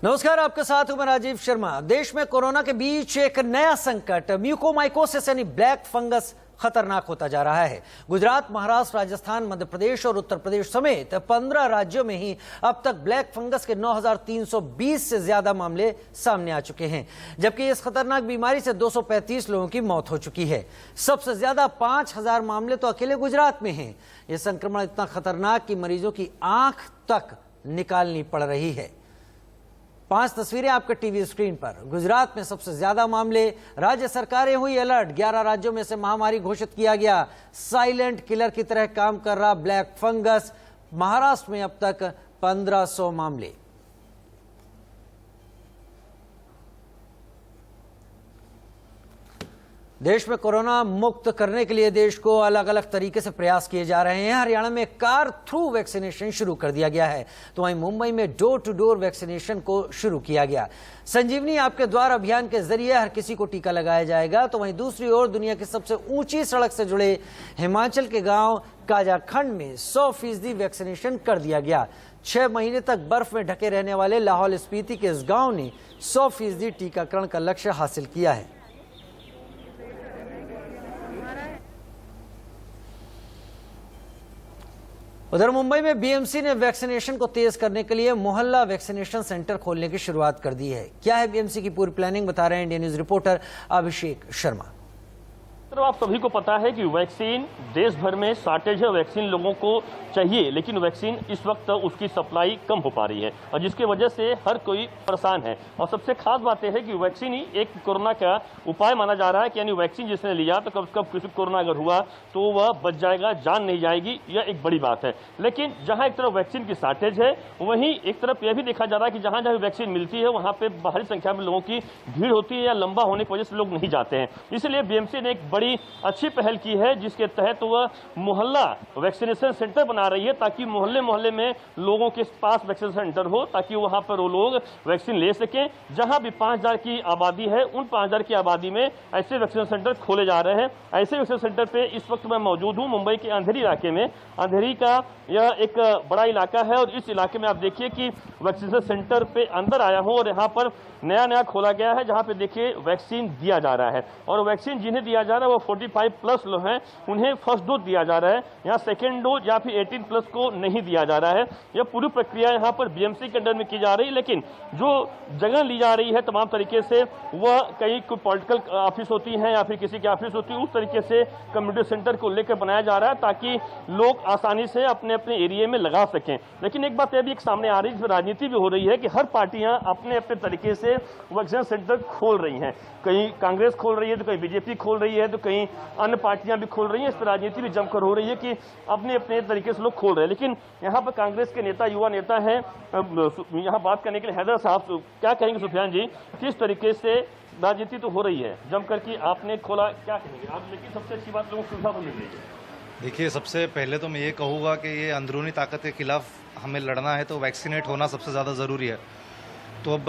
नमस्कार, आपके साथ हूं मैं राजीव शर्मा। देश में कोरोना के बीच एक नया संकट म्यूकोमाइकोसिस यानी ब्लैक फंगस खतरनाक होता जा रहा है। गुजरात, महाराष्ट्र, राजस्थान, मध्य प्रदेश और उत्तर प्रदेश समेत 15 राज्यों में ही अब तक ब्लैक फंगस के 9,320 से ज्यादा मामले सामने आ चुके हैं, जबकि इस खतरनाक बीमारी से 235 लोगों की मौत हो चुकी है। सबसे ज्यादा 5,000 मामले तो अकेले गुजरात में हैं। यह संक्रमण इतना खतरनाक कि मरीजों की आंख तक निकालनी पड़ रही है। 5 तस्वीरें आपके टीवी स्क्रीन पर। गुजरात में सबसे ज्यादा मामले, राज्य सरकारें हुई अलर्ट। 11 राज्यों में से महामारी घोषित किया गया। साइलेंट किलर की तरह काम कर रहा ब्लैक फंगस। महाराष्ट्र में अब तक 1500 मामले। देश में कोरोना मुक्त करने के लिए देश को अलग अलग तरीके से प्रयास किए जा रहे हैं। हरियाणा में कार थ्रू वैक्सीनेशन शुरू कर दिया गया है, तो वहीं मुंबई में डोर टू डोर वैक्सीनेशन को शुरू किया गया। संजीवनी आपके द्वार अभियान के जरिए हर किसी को टीका लगाया जाएगा। तो वहीं दूसरी ओर दुनिया की सबसे ऊंची सड़क से जुड़े हिमाचल के गांव काजाखंड में 100% वैक्सीनेशन कर दिया गया। 6 महीने तक बर्फ में ढके रहने वाले लाहौल स्पीति के इस गांव ने 100% टीकाकरण का लक्ष्य हासिल किया है। उधर मुंबई में बीएमसी ने वैक्सीनेशन को तेज करने के लिए मोहल्ला वैक्सीनेशन सेंटर खोलने की शुरुआत कर दी है। क्या है बीएमसी की पूरी प्लानिंग, बता रहे हैं India news reporter Abhishek Sharma. तो आप सभी को पता है कि वैक्सीन देश भर में शॉर्टेज है, वैक्सीन लोगों को चाहिए, लेकिन वैक्सीन इस वक्त उसकी सप्लाई कम हो पा रही है और जिसकी वजह से हर कोई परेशान है। और सबसे खास बात यह है कि वैक्सीन ही एक कोरोना का उपाय माना जा रहा है कि यानी वैक्सीन जिसने लिया तो कब किसी कोरोना अगर हुआ तो वह बच जाएगा, जान नहीं जाएगी। यह एक बड़ी बात है। लेकिन जहां एक तरफ वैक्सीन की शॉर्टेज है, वहीं एक तरफ यह भी देखा जा रहा है कि जहां जहां वैक्सीन मिलती है वहां पर भारी संख्या में लोगों की भीड़ होती है या लंबा होने की वजह से लोग नहीं जाते हैं। इसलिए बीएमसी ने एक बड़ी अच्छी पहल की है, जिसके तहत वह मोहल्ला वैक्सीनेशन सेंटर बना रही है, ताकि मोहल्ले मोहल्ले में लोगों के पास वैक्सीनेशन सेंटर हो, ताकि वहां पर वो लोग वैक्सीन ले सकें। जहां भी 5,000 की आबादी है, उन 5,000 की आबादी में ऐसे वैक्सीनेशन सेंटर खोले जा रहे हैं। ऐसे वैक्सीनेशन सेंटर पे इस वक्त मैं मौजूद हूं मुंबई के अंधेरी इलाके में। अंधेरी का यह एक बड़ा इलाका है और इस इलाके में आप देखिए कि वैक्सीनेशन सेंटर पे अंदर आया हूं और यहाँ पर नया खोला गया है, जहां पे देखिए वैक्सीन दिया जा रहा है। और वैक्सीन जिन्हें दिया जा रहा है वो 45+ लोग हैं, उन्हें फर्स्ट डोज दिया जा रहा है। यहाँ सेकेंड डोज या फिर 18+ को नहीं दिया जा रहा है। यह पूरी प्रक्रिया यहाँ पर बीएमसी के अंडर में की जा रही है। लेकिन जो जगह ली जा रही है तमाम तरीके से, वह कहीं कोई पॉलिटिकल ऑफिस होती है या फिर किसी की ऑफिस होती है, उस तरीके से कम्युनिटी सेंटर को लेकर बनाया जा रहा है, ताकि लोग आसानी से अपने अपने एरिया में लगा सकें। लेकिन एक बात यह भी एक सामने आ रही है, जिसमें राजनीति भी हो रही है कि हर पार्टियां अपने अपने तरीके से वैक्सीन सेंटर खोल रही हैं। कहीं कांग्रेस खोल रही है, तो कहीं बीजेपी खोल रही है, तो कहीं अन्य पार्टियां भी खोल रही हैं। इस पर राजनीति भी जमकर हो रही है कि अपने अपने तरीके से लोग खोल रहे हैं। लेकिन यहाँ पर कांग्रेस के नेता, युवा नेता हैं यहाँ बात करने के लिए हैदर साहब, तो क्या कहेंगे सुफियान जी, किस तरीके से राजनीति तो हो रही है जमकर कि आपने खोला, क्या कहेंगे आप? लेकिन सबसे अच्छी बात लोगों को सुविधा मिल रही है। देखिए, सबसे पहले तो मैं ये कहूँगा कि ये अंदरूनी ताकत के खिलाफ हमें लड़ना है, तो वैक्सीनेट होना सबसे ज़्यादा ज़रूरी है। तो अब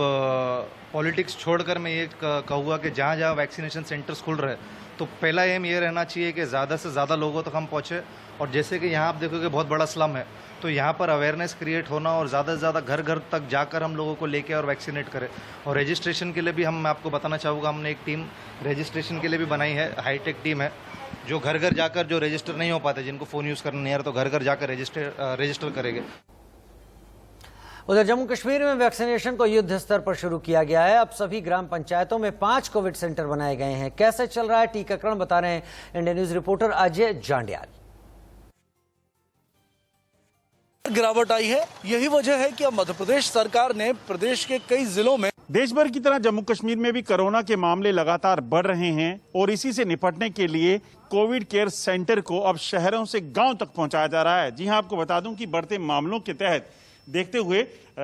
पॉलिटिक्स छोड़कर मैं ये कहूँगा कि जहाँ जहाँ वैक्सीनेशन सेंटर्स खुल रहे हैं, तो पहला एम ये रहना चाहिए कि ज़्यादा से ज़्यादा लोगों तक हम पहुँचे। और जैसे कि यहाँ आप देखोगे बहुत बड़ा स्लम है, तो यहाँ पर अवेयरनेस क्रिएट होना और ज़्यादा से ज़्यादा घर घर तक जाकर हम लोगों को लेके और वैक्सीनेट करें। और रजिस्ट्रेशन के लिए भी मैं आपको बताना चाहूँगा, हमने एक टीम रजिस्ट्रेशन के लिए भी बनाई है, हाईटेक टीम है, जो घर घर जाकर, जो रजिस्टर नहीं हो पाते, जिनको फ़ोन यूज़ करना नहीं आ रहा, तो घर घर जाकर रजिस्टर करेंगे। उधर जम्मू कश्मीर में वैक्सीनेशन को युद्ध स्तर पर शुरू किया गया है। अब सभी ग्राम पंचायतों में 5 कोविड सेंटर बनाए गए हैं। कैसे चल रहा है टीकाकरण, बता रहे हैं India news reporter Ajay Jandiyal. गिरावट आई है, यही वजह है कि अब मध्य प्रदेश सरकार ने प्रदेश के कई जिलों में, देश भर की तरह जम्मू कश्मीर में भी कोरोना के मामले लगातार बढ़ रहे हैं और इसी से निपटने के लिए कोविड केयर सेंटर को अब शहरों से गांव तक पहुंचाया जा रहा है। जी हां, आपको बता दूं कि बढ़ते मामलों के तहत देखते हुए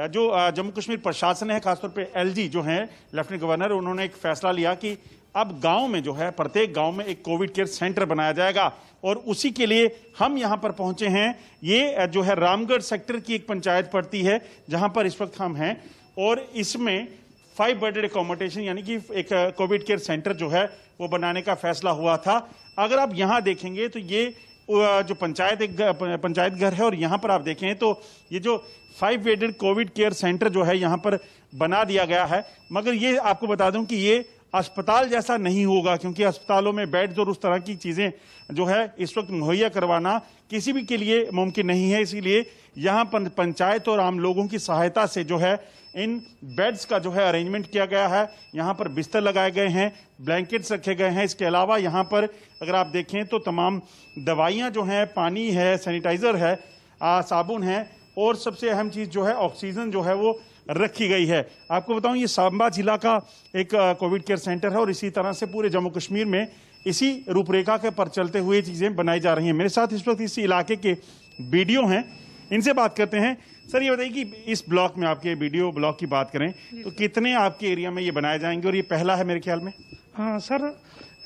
जो जम्मू कश्मीर प्रशासन है, खासतौर पे एलजी जो हैं लेफ्टिनेंट गवर्नर, उन्होंने एक फैसला लिया कि अब गांव में जो है, प्रत्येक गांव में एक कोविड केयर सेंटर बनाया जाएगा और उसी के लिए हम यहां पर पहुंचे हैं। ये जो है रामगढ़ सेक्टर की एक पंचायत पड़ती है, जहां पर इस वक्त हम हैं और इसमें 5 बेडेड एकोमोडेशन यानी कि एक कोविड केयर सेंटर जो है वो बनाने का फैसला हुआ था। अगर आप यहां देखेंगे तो ये जो पंचायत घर है और यहाँ पर आप देखें तो ये जो 5 बेडेड कोविड केयर सेंटर जो है यहाँ पर बना दिया गया है, मगर ये आपको बता दूं कि ये अस्पताल जैसा नहीं होगा, क्योंकि अस्पतालों में बेड्स और उस तरह की चीजें जो है इस वक्त मुहैया करवाना किसी भी के लिए मुमकिन नहीं है। इसीलिए यहाँ पर पंचायत और आम लोगों की सहायता से जो है इन बेड्स का जो है अरेंजमेंट किया गया है। यहाँ पर बिस्तर लगाए गए हैं, ब्लैंकेट्स रखे गए हैं। इसके अलावा यहाँ पर अगर आप देखें तो तमाम दवाइयाँ जो हैं, पानी है, सैनिटाइजर है, साबुन है और सबसे अहम चीज़ जो है ऑक्सीजन जो है वो रखी गई है। आपको बताऊं ये सांबा जिला का एक कोविड केयर सेंटर है और इसी तरह से पूरे जम्मू कश्मीर में इसी रूपरेखा के पर चलते हुए चीज़ें बनाई जा रही हैं। मेरे साथ इस वक्त इस इलाके के बीडीओ हैं, इनसे बात करते हैं। सर ये बताइए कि इस ब्लॉक में, आपके बीडीओ ब्लॉक की बात करें तो कितने आपके एरिया में ये बनाए जाएंगे और ये पहला है मेरे ख्याल में? हाँ सर,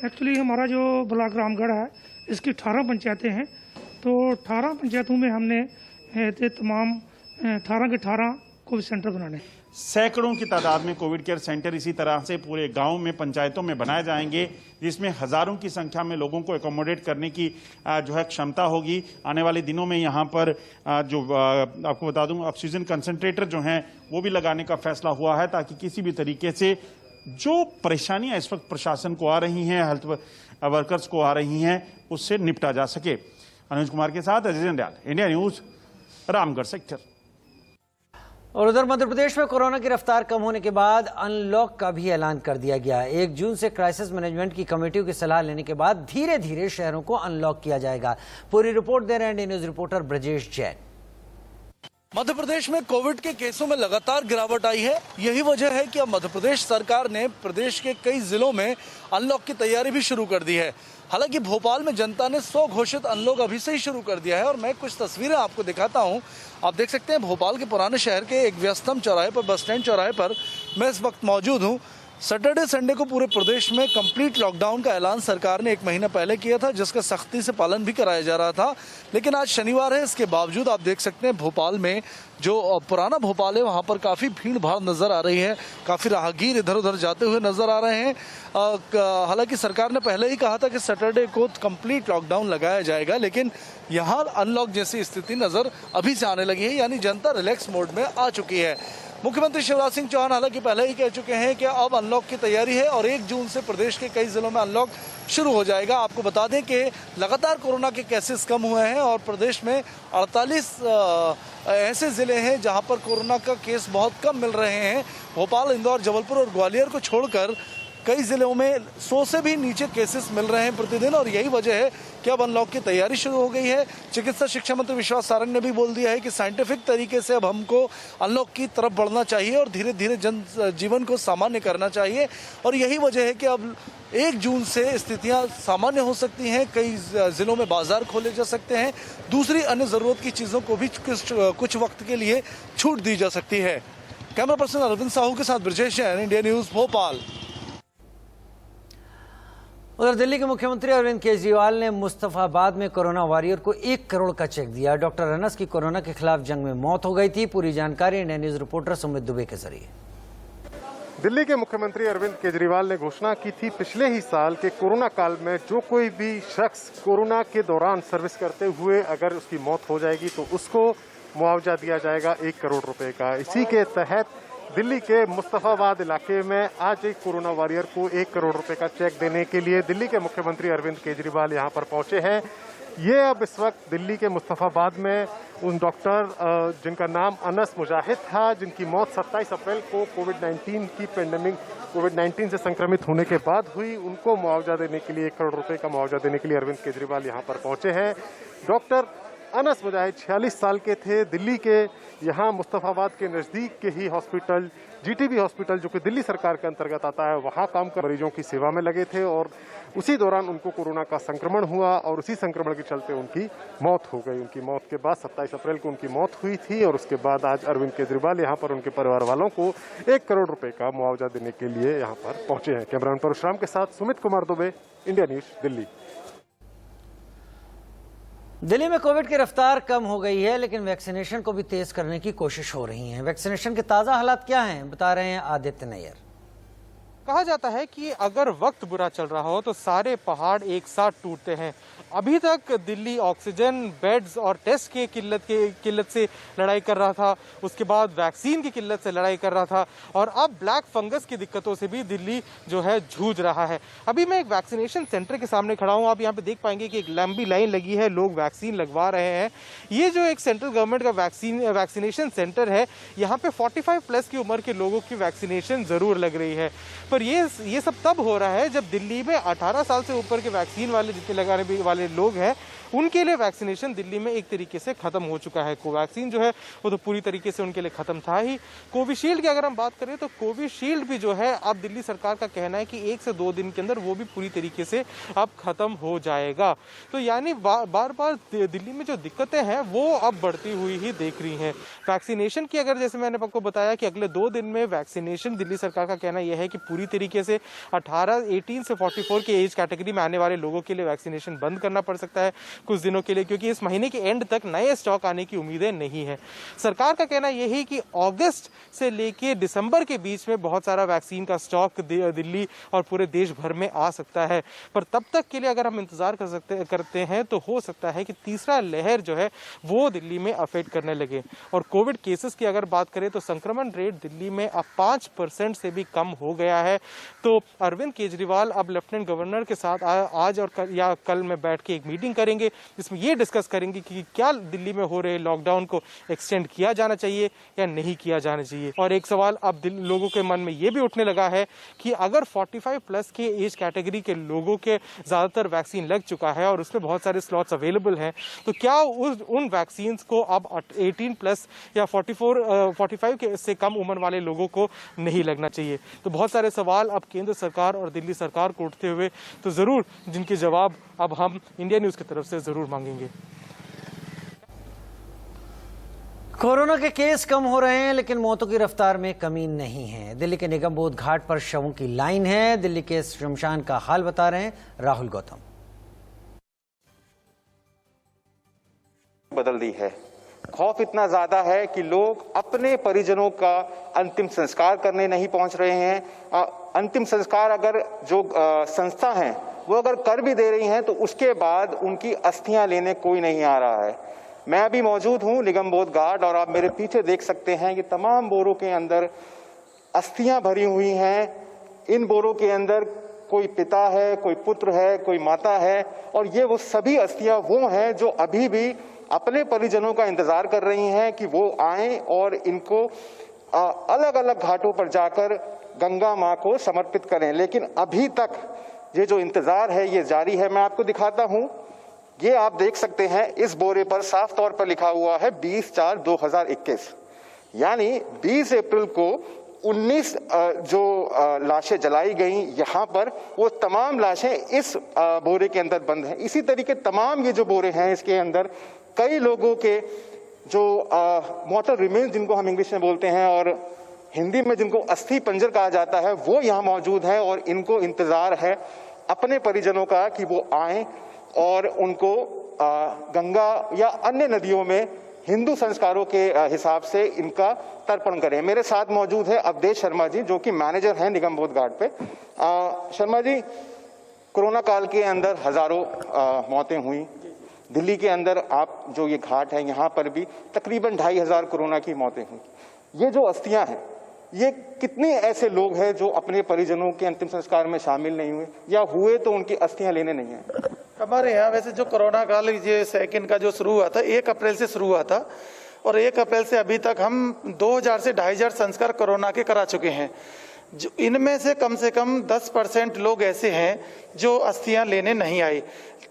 एक्चुअली हमारा जो ब्लॉक रामगढ़ है इसकी 18 पंचायतें हैं, तो 18 पंचायतों में हमने तमाम 18 के 18 कोविड सेंटर बनाने। सैकड़ों की तादाद में कोविड केयर सेंटर इसी तरह से पूरे गांव में, पंचायतों में बनाए जाएंगे, जिसमें हजारों की संख्या में लोगों को एकोमोडेट करने की जो है क्षमता होगी। आने वाले दिनों में यहाँ पर जो आपको बता दूं ऑक्सीजन कंसंट्रेटर जो हैं वो भी लगाने का फैसला हुआ है, ताकि किसी भी तरीके से जो परेशानियां इस वक्त प्रशासन को आ रही हैं, हेल्थ वर्कर्स को आ रही हैं, उससे निपटा जा सके। अनुज कुमार के साथ Ajay Jandial, India news, Ramgarh sector. और उधर मध्य प्रदेश में कोरोना की रफ्तार कम होने के बाद अनलॉक का भी ऐलान कर दिया गया। 1 जून से क्राइसिस मैनेजमेंट की कमेटियों की सलाह लेने के बाद धीरे धीरे शहरों को अनलॉक किया जाएगा। पूरी रिपोर्ट दे रहे हैं India news reporter Brajesh Jain. Madhya Pradesh में कोविड के केसों में लगातार गिरावट आई है। यही वजह है कि अब मध्य प्रदेश सरकार ने प्रदेश के कई जिलों में अनलॉक की तैयारी भी शुरू कर दी है। हालांकि भोपाल में जनता ने स्वघोषित अनलॉक अभी से ही शुरू कर दिया है और मैं कुछ तस्वीरें आपको दिखाता हूं। आप देख सकते हैं भोपाल के पुराने शहर के एक व्यस्तम चौराहे पर, बस स्टैंड चौराहे पर मैं इस वक्त मौजूद हूं। सैटरडे संडे को पूरे प्रदेश में कंप्लीट लॉकडाउन का ऐलान सरकार ने 1 महीना पहले किया था, जिसका सख्ती से पालन भी कराया जा रहा था। लेकिन आज शनिवार है, इसके बावजूद आप देख सकते हैं भोपाल में जो पुराना भोपाल है वहाँ पर काफ़ी भीड़ भाड़ नज़र आ रही है, काफ़ी राहगीर इधर उधर जाते हुए नज़र आ रहे हैं। हालांकि सरकार ने पहले ही कहा था कि सैटरडे को कंप्लीट लॉकडाउन लगाया जाएगा, लेकिन यहाँ अनलॉक जैसी स्थिति नज़र अभी से आने लगी है, यानी जनता रिलैक्स मोड में आ चुकी है। मुख्यमंत्री शिवराज सिंह चौहान हालांकि पहले ही कह चुके हैं कि अब अनलॉक की तैयारी है और 1 जून से प्रदेश के कई जिलों में अनलॉक शुरू हो जाएगा। आपको बता दें कि लगातार कोरोना के केसेस कम हुए हैं और प्रदेश में 48 ऐसे ज़िले हैं जहां पर कोरोना का केस बहुत कम मिल रहे हैं। भोपाल, इंदौर, जबलपुर और ग्वालियर को छोड़कर कई जिलों में 100 से भी नीचे केसेस मिल रहे हैं प्रतिदिन और यही वजह है कि अब अनलॉक की तैयारी शुरू हो गई है। चिकित्सा शिक्षा मंत्री विश्वास सारंग ने भी बोल दिया है कि साइंटिफिक तरीके से अब हमको अनलॉक की तरफ बढ़ना चाहिए और धीरे धीरे जन जीवन को सामान्य करना चाहिए और यही वजह है कि अब 1 जून से स्थितियां सामान्य हो सकती हैं। कई जिलों में बाजार खोले जा सकते हैं, दूसरी अन्य ज़रूरत की चीज़ों को भी कुछ वक्त के लिए छूट दी जा सकती है। कैमरा पर्सन अरविंद साहू के साथ ब्रजेश जैन, इंडिया न्यूज़, भोपाल। उधर दिल्ली के मुख्यमंत्री अरविंद केजरीवाल ने मुस्तफाबाद में कोरोना वॉरियर को 1 करोड़ का चेक दिया। डॉक्टर अनस की कोरोना के खिलाफ जंग में मौत हो गई थी। पूरी जानकारी India news reporter Sumit Dubey के जरिए। दिल्ली के मुख्यमंत्री अरविंद केजरीवाल ने घोषणा की थी पिछले ही साल के कोरोना काल में जो कोई भी शख्स कोरोना के दौरान सर्विस करते हुए अगर उसकी मौत हो जाएगी तो उसको मुआवजा दिया जाएगा 1 करोड़ रुपए का। इसी के तहत दिल्ली के मुस्तफाबाद इलाके में आज एक कोरोना वॉरियर को 1 करोड़ रुपए का चेक देने के लिए दिल्ली के मुख्यमंत्री अरविंद केजरीवाल यहां पर पहुंचे हैं। ये अब इस वक्त दिल्ली के मुस्तफाबाद में उन डॉक्टर जिनका नाम अनस मुजाहिद था, जिनकी मौत 27 अप्रैल को कोविड-19 की पेंडेमिक, कोविड-19 से संक्रमित होने के बाद हुई, उनको मुआवजा देने के लिए 1 करोड़ रुपए का मुआवजा देने के लिए अरविंद केजरीवाल यहाँ पर पहुंचे हैं। डॉक्टर अनस मुजाहिद 46 साल के थे। दिल्ली के यहाँ मुस्तफाबाद के नज़दीक के ही हॉस्पिटल, जीटीबी हॉस्पिटल, जो कि दिल्ली सरकार के अंतर्गत आता है, वहाँ काम कर मरीजों की सेवा में लगे थे और उसी दौरान उनको कोरोना का संक्रमण हुआ और उसी संक्रमण के चलते उनकी मौत हो गई। उनकी मौत के बाद 27 अप्रैल को उनकी मौत हुई थी और उसके बाद आज अरविंद केजरीवाल यहाँ पर उनके परिवार वालों को 1 करोड़ रुपए का मुआवजा देने के लिए यहाँ पर पहुंचे हैं। कैमरामैन परशुराम के साथ सुमित कुमार दुबे, इंडिया न्यूज, दिल्ली। दिल्ली में कोविड की रफ्तार कम हो गई है, लेकिन वैक्सीनेशन को भी तेज करने की कोशिश हो रही है। वैक्सीनेशन के ताज़ा हालात क्या हैं, बता रहे हैं आदित्य नैयर। कहा जाता है कि अगर वक्त बुरा चल रहा हो तो सारे पहाड़ एक साथ टूटते हैं। अभी तक दिल्ली ऑक्सीजन, बेड्स और टेस्ट की किल्लत से लड़ाई कर रहा था, उसके बाद वैक्सीन की किल्लत से लड़ाई कर रहा था और अब ब्लैक फंगस की दिक्कतों से भी दिल्ली जो है जूझ रहा है। अभी मैं एक वैक्सीनेशन सेंटर के सामने खड़ा हूँ। आप यहाँ पे देख पाएंगे कि एक लंबी लाइन लगी है, लोग वैक्सीन लगवा रहे हैं। ये जो एक सेंट्रल गवर्नमेंट का वैक्सीनेशन सेंटर है, यहाँ पे 45+ की उम्र के लोगों की वैक्सीनेशन जरूर लग रही है। पर ये सब तब हो रहा है जब दिल्ली में 18 साल से ऊपर के वैक्सीन वाले जितने लगाने वाले लोग हैं उनके लिए वैक्सीनेशन दिल्ली में एक तरीके से खत्म हो चुका है। कोवैक्सीन जो है वो तो पूरी तरीके से उनके लिए खत्म था ही। कोविशील्ड की अगर हम बात करें तो कोविशील्ड भी जो है अब दिल्ली सरकार का कहना है कि 1 से 2 दिन के अंदर वो भी पूरी तरीके से अब खत्म हो जाएगा। तो यानी बार बार दिल्ली में जो दिक्कतें हैं वो अब बढ़ती हुई ही देख रही हैं। वैक्सीनेशन की अगर जैसे मैंने आपको बताया कि अगले 2 दिन में वैक्सीनेशन दिल्ली सरकार का कहना यह है कि पूरी तरीके से 18 से 44 के एज कैटेगरी में आने वाले लोगों के लिए वैक्सीनेशन बंद करना पड़ सकता है कुछ दिनों के लिए, क्योंकि इस महीने के एंड तक नए स्टॉक आने की उम्मीदें नहीं है। सरकार का कहना यही कि अगस्त से लेके दिसंबर के बीच में बहुत सारा वैक्सीन का स्टॉक दिल्ली और पूरे देश भर में आ सकता है। पर तब तक के लिए अगर हम इंतजार करते हैं तो हो सकता है कि तीसरा लहर जो है वो दिल्ली में अफेक्ट करने लगे। और कोविड केसेस की अगर बात करें तो संक्रमण रेट दिल्ली में अब 5% से भी कम हो गया है। तो अरविंद केजरीवाल अब लेफ्टिनेंट गवर्नर के साथ आज और कल में बैठ के एक मीटिंग करेंगे, जिसमें ये डिस्कस करेंगे कि क्या दिल्ली में हो रहे लॉकडाउन को एक्सटेंड किया जाना चाहिए या नहीं किया जाना चाहिए। और एक सवाल अब लोगों के मन में ये भी उठने लगा है कि अगर 45+ के एज कैटेगरी के लोगों के ज़्यादातर वैक्सीन लग चुका है और उसमें बहुत सारे स्लॉट्स अवेलेबल हैं, तो क्या उन वैक्सीन को अब 18+ या 45 से कम उम्र वाले लोगों को नहीं लगना चाहिए। तो बहुत सारे सवाल अब केंद्र सरकार और दिल्ली सरकार को उठते हुए तो ज़रूर जिनके जवाब अब हम इंडिया न्यूज़ की तरफ से ज़रूर मांगेंगे। कोरोना के केस कम हो रहे हैं लेकिन मौतों की रफ्तार में कमी नहीं है। दिल्ली के निगम बोध घाट पर शवों की लाइन है। दिल्ली के शमशान का हाल बता रहे हैं राहुल गौतम। बदल दी है। खौफ इतना ज्यादा है कि लोग अपने परिजनों का अंतिम संस्कार करने नहीं पहुंच रहे हैं। अंतिम संस्कार अगर जो संस्था है वो अगर कर भी दे रही हैं तो उसके बाद उनकी अस्थियां लेने कोई नहीं आ रहा है। मैं अभी मौजूद हूं निगम बोध घाट और आप मेरे पीछे देख सकते हैं कि तमाम बोरों के अंदर अस्थियां भरी हुई हैं। इन बोरों के अंदर कोई पिता है, कोई पुत्र है, कोई माता है और ये वो सभी अस्थियां वो हैं जो अभी भी अपने परिजनों का इंतजार कर रही हैं कि वो आएं और इनको अलग अलग घाटों पर जाकर गंगा माँ को समर्पित करें। लेकिन अभी तक ये जो इंतजार है ये जारी है। मैं आपको दिखाता हूं, ये आप देख सकते हैं इस बोरे पर साफ तौर पर लिखा हुआ है 20/4/2021, यानी 20 अप्रैल को 19 जो लाशें जलाई गई यहाँ पर, वो तमाम लाशें इस बोरे के अंदर बंद हैं। इसी तरीके तमाम ये जो बोरे हैं इसके अंदर कई लोगों के जो मॉर्टल रिमेन्स जिनको हम इंग्लिश में बोलते हैं और हिंदी में जिनको अस्थि पंजर कहा जाता है, वो यहाँ मौजूद है और इनको इंतजार है अपने परिजनों का कि वो आएं और उनको गंगा या अन्य नदियों में हिंदू संस्कारों के हिसाब से इनका तर्पण करें। मेरे साथ मौजूद है अवधेश शर्मा जी जो कि मैनेजर हैं निगम बोध घाट पे। शर्मा जी, कोरोना काल के अंदर हजारों मौतें हुई। दिल्ली के अंदर आप जो ये घाट है यहाँ पर भी तकरीबन 2500 कोरोना की मौतें हुई। ये जो अस्थियां हैं ये कितने ऐसे लोग हैं जो अपने परिजनों के अंतिम संस्कार में शामिल नहीं हुए या हुए तो उनकी अस्थियां लेने नहीं आए? हमारे यहाँ वैसे जो कोरोना काल ये सेकंड का जो शुरू हुआ था 1 अप्रैल से शुरू हुआ था और 1 अप्रैल से अभी तक हम 2000 से 2500 संस्कार कोरोना के करा चुके हैं। जो इनमें से कम 10% लोग ऐसे हैं जो अस्थियां लेने नहीं आई।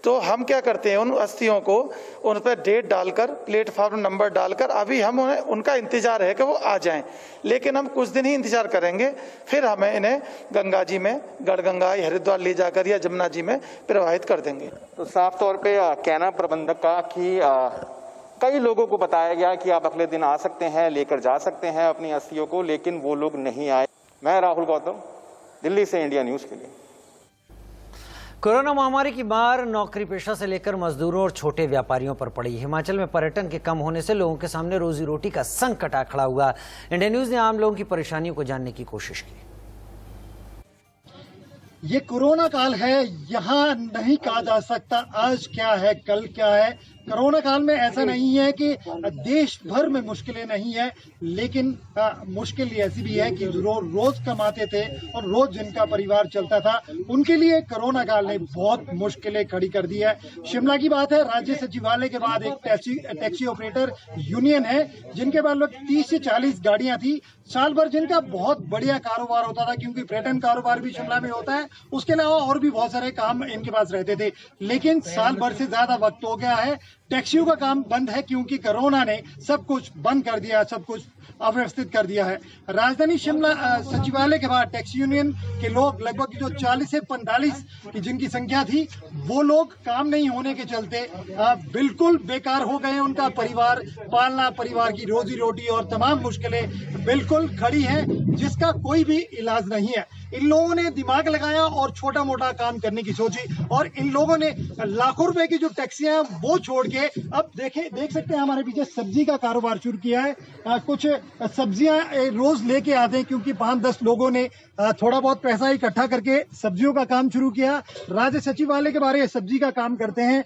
तो हम क्या करते हैं, उन अस्थियों को उन पर डेट डालकर, प्लेटफॉर्म नंबर डालकर अभी हम उन्हें उनका इंतजार है कि वो आ जाएं, लेकिन हम कुछ दिन ही इंतजार करेंगे, फिर हमें इन्हें गंगा जी में, गढ़गंगा हरिद्वार ले जाकर या जमुना जी में प्रवाहित कर देंगे। तो साफ तौर पे कहना प्रबंधक का कि कई लोगों को बताया गया कि आप अगले दिन आ सकते हैं, लेकर जा सकते हैं अपनी अस्थियों को, लेकिन वो लोग नहीं आए। मैं राहुल गौतम, दिल्ली से इंडिया न्यूज के लिए। कोरोना महामारी की मार नौकरी पेशा से लेकर मजदूरों और छोटे व्यापारियों पर पड़ी। हिमाचल में पर्यटन के कम होने से लोगों के सामने रोजी रोटी का संकट आ खड़ा हुआ। इंडिया न्यूज ने आम लोगों की परेशानियों को जानने की कोशिश की। ये कोरोना काल है, यहाँ नहीं कहा जा सकता आज क्या है कल क्या है। कोरोना काल में ऐसा नहीं है कि देश भर में मुश्किलें नहीं है, लेकिन मुश्किल ऐसी भी है कि रोज कमाते थे और रोज जिनका परिवार चलता था उनके लिए कोरोना काल ने बहुत मुश्किलें खड़ी कर दी है। शिमला की बात है, राज्य सचिवालय के बाद एक टैक्सी ऑपरेटर यूनियन है जिनके पास लगभग 30 से 40 गाड़ियां थी, साल भर जिनका बहुत बढ़िया कारोबार होता था क्योंकि पर्यटन कारोबार भी शिमला में होता है, उसके अलावा और भी बहुत सारे काम इनके पास रहते थे। लेकिन साल भर से ज्यादा वक्त हो गया है, टैक्सियों का काम बंद है क्योंकि कोरोना ने सब कुछ बंद कर दिया, सब कुछ अव्यवस्थित कर दिया है। राजधानी शिमला सचिवालय के बाद टैक्सी यूनियन के लोग लगभग जो 40 से 45 की जिनकी संख्या थी, वो लोग काम नहीं होने के चलते बिल्कुल बेकार हो गए। उनका परिवार पालना, परिवार की रोजी रोटी और तमाम मुश्किलें बिल्कुल खड़ी हैं, जिसका कोई भी इलाज नहीं है। इन लोगों ने दिमाग लगाया और छोटा मोटा काम करने की सोची और इन लोगों ने लाखों रुपए की जो टैक्सियां वो छोड़ के अब देख सकते हैं हमारे पीछे सब्जी का कारोबार शुरू किया है। कुछ सब्जियां रोज लेके आते हैं क्योंकि 5-10 लोगों ने थोड़ा बहुत पैसा इकट्ठा करके सब्जियों का काम शुरू किया। राज्य सचिवालय के बारे सब्जी का काम करते हैं,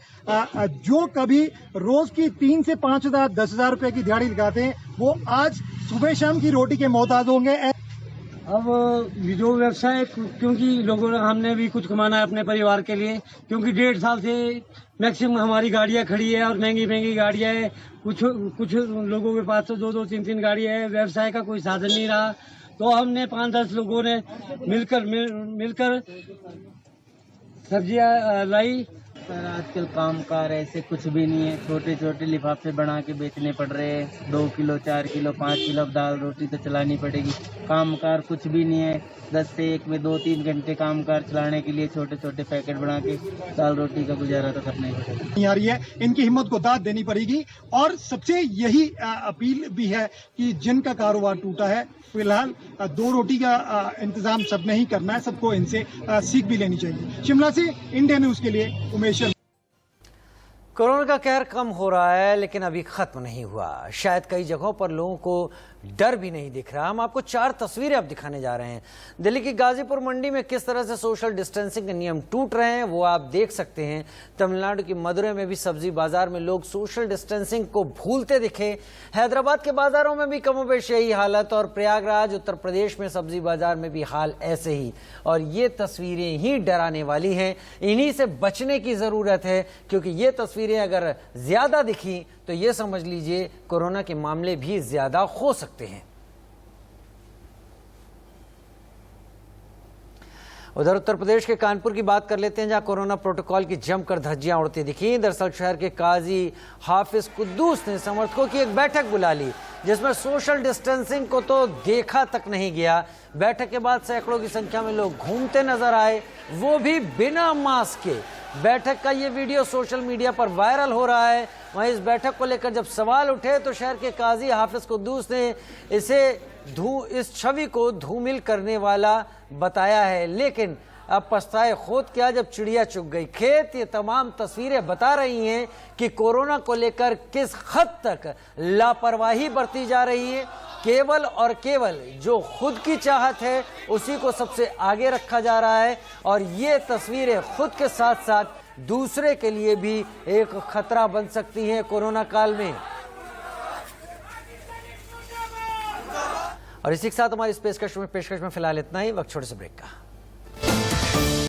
जो कभी रोज की 3 से 5,000 10,000 रुपए की दिहाड़ी लगाते हैं, वो आज सुबह शाम की रोटी के मोहताज होंगे। अब जो व्यवसाय, क्योंकि लोगों ने हमने भी कुछ कमाना है अपने परिवार के लिए, क्योंकि 1.5 साल से मैक्सिमम हमारी गाड़ियां खड़ी है और महंगी महंगी गाड़ियां है। कुछ लोगों के पास तो 2-2 3-3 गाड़ियां है, व्यवसाय का कोई साधन नहीं रहा। तो हमने 5-10 लोगों ने मिलकर सब्जियां लाई। सर आजकल कामकार ऐसे कुछ भी नहीं है, छोटे छोटे लिफाफे बना के बेचने पड़ रहे हैं। 2 किलो 4 किलो 5 किलो दाल रोटी तो चलानी पड़ेगी। कामकार कुछ भी नहीं है, 10 से 1 में 2-3 घंटे कामकार चलाने के लिए छोटे छोटे पैकेट बना के दाल रोटी का गुजारा तो करना ही पड़ेगा। नहीं आ रही है, इनकी हिम्मत को दाद देनी पड़ेगी। और सबसे यही अपील भी है कि जिनका कारोबार टूटा है, फिलहाल 2 रोटी का इंतजाम सब नहीं करना है, सबको इनसे सीख भी लेनी चाहिए। शिमला से इंडिया न्यूज के लिए उमेश। कोरोना का कहर कम हो रहा है लेकिन अभी खत्म नहीं हुआ। शायद कई जगहों पर लोगों को डर भी नहीं दिख रहा। हम आपको 4 तस्वीरें अब दिखाने जा रहे हैं। दिल्ली की गाजीपुर मंडी में किस तरह से सोशल डिस्टेंसिंग के नियम टूट रहे हैं वो आप देख सकते हैं। तमिलनाडु की मदुरै में भी सब्जी बाजार में लोग सोशल डिस्टेंसिंग को भूलते दिखे। हैदराबाद के बाजारों में भी कमोबेश यही हालत और प्रयागराज उत्तर प्रदेश में सब्जी बाजार में भी हाल ऐसे ही। और ये तस्वीरें ही डराने वाली हैं, इन्हीं से बचने की जरूरत है क्योंकि ये तस्वीरें अगर ज्यादा दिखी तो ये समझ लीजिए कोरोना के मामले भी ज्यादा हो सकते हैं। उधर उत्तर प्रदेश के कानपुर की बात कर लेते हैं जहां कोरोना प्रोटोकॉल की जमकर धज्जियां उड़ती दिखी। दरअसल शहर के काजी हाफिज कुद्दूस ने समर्थकों की एक बैठक बुला ली जिसमें सोशल डिस्टेंसिंग को तो देखा तक नहीं गया। बैठक के बाद सैकड़ों की संख्या में लोग घूमते नजर आए, वो भी बिना मास्क के। बैठक का ये वीडियो सोशल मीडिया पर वायरल हो रहा है। वहीं इस बैठक को लेकर जब सवाल उठे तो शहर के काजी हाफिज कुद्दूस ने इस छवि को धूमिल करने वाला बताया है, लेकिन अब पछताए खुद क्या जब चिड़िया चुग गई खेत। ये तमाम तस्वीरें बता रही हैं कि कोरोना को लेकर किस हद तक लापरवाही बरती जा रही है। केवल और केवल जो खुद की चाहत है उसी को सबसे आगे रखा जा रहा है और ये तस्वीरें खुद के साथ साथ दूसरे के लिए भी एक खतरा बन सकती हैं कोरोना काल में। और इसी के साथ हमारी इस पेशकश में फिलहाल इतना ही। वक्त छोटे से ब्रेक का।